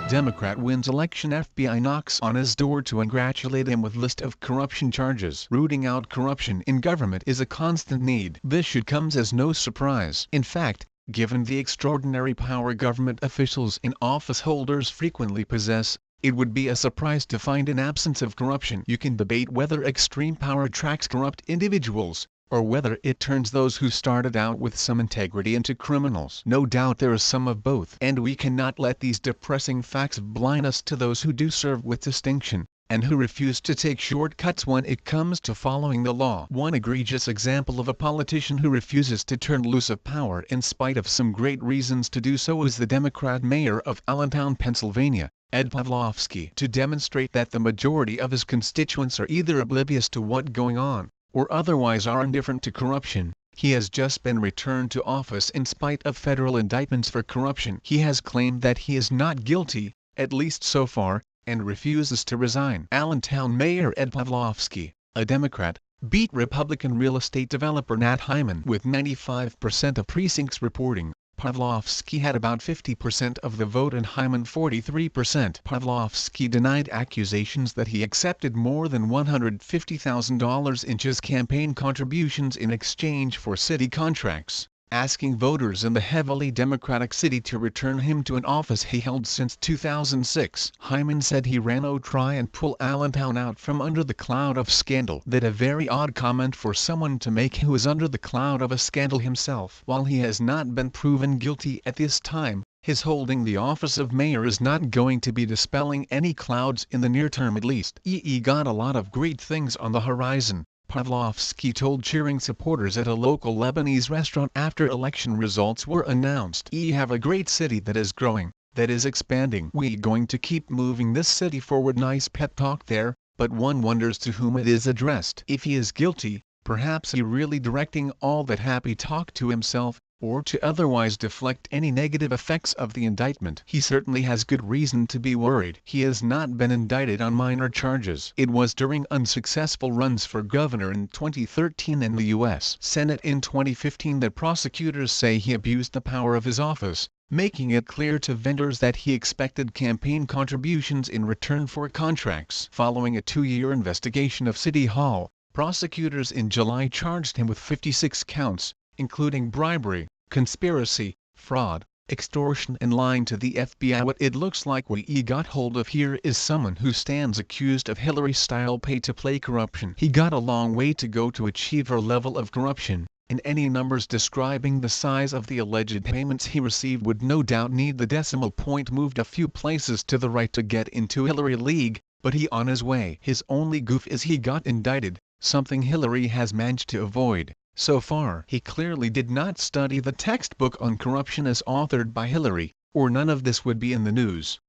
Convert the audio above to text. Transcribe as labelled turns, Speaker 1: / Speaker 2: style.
Speaker 1: Democrat wins election, FBI knocks on his door to congratulate him with list of corruption charges. Rooting out corruption in government is a constant need. This should come as no surprise. In fact, given the extraordinary power government officials in office holders frequently possess, it would be a surprise to find an absence of corruption. You can debate whether extreme power attracts corrupt individuals, or whether it turns those who started out with some integrity into criminals. No doubt there is some of both. And we cannot let these depressing facts blind us to those who do serve with distinction, and who refuse to take shortcuts when it comes to following the law. One egregious example of a politician who refuses to turn loose of power in spite of some great reasons to do so is the Democrat mayor of Allentown, Pennsylvania, Ed Pawlowski. To demonstrate that the majority of his constituents are either oblivious to what's going on, or otherwise are indifferent to corruption, he has just been returned to office in spite of federal indictments for corruption. He has claimed that he is not guilty, at least so far, and refuses to resign. Allentown Mayor Ed Pawlowski, a Democrat, beat Republican real estate developer Nat Hyman. With 95% of precincts reporting, Pawlowski had about 50% of the vote and Hyman 43%. Pawlowski denied accusations that he accepted more than $150,000 in his campaign contributions in exchange for city contracts, asking voters in the heavily Democratic city to return him to an office he held since 2006. Hyman said he ran to try and pull Allentown out from under the cloud of scandal. That a very odd comment for someone to make who is under the cloud of a scandal himself. While he has not been proven guilty at this time, his holding the office of mayor is not going to be dispelling any clouds in the near term at least. Got a lot of great things on the horizon, Pawlowski told cheering supporters at a local Lebanese restaurant after election results were announced. We have a great city that is growing, that is expanding. We're going to keep moving this city forward. Nice pep talk there, but one wonders to whom it is addressed. If he is guilty, perhaps he really directing all that happy talk to himself, or to otherwise deflect any negative effects of the indictment. He certainly has good reason to be worried. He has not been indicted on minor charges. It was during unsuccessful runs for governor in 2013 and the U.S. Senate in 2015 that prosecutors say he abused the power of his office, making it clear to vendors that he expected campaign contributions in return for contracts. Following a 2-year investigation of City Hall, prosecutors in July charged him with 56 counts, including bribery, conspiracy, fraud, extortion and lying to the FBI. What it looks like we got hold of here is someone who stands accused of Hillary-style pay-to-play corruption. He got a long way to go to achieve her level of corruption, and any numbers describing the size of the alleged payments he received would no doubt need the decimal point moved a few places to the right to get into Hillary League, but he on his way. His only goof is he got indicted, something Hillary has managed to avoid. So far, he clearly did not study the textbook on corruption as authored by Hillary, or none of this would be in the news.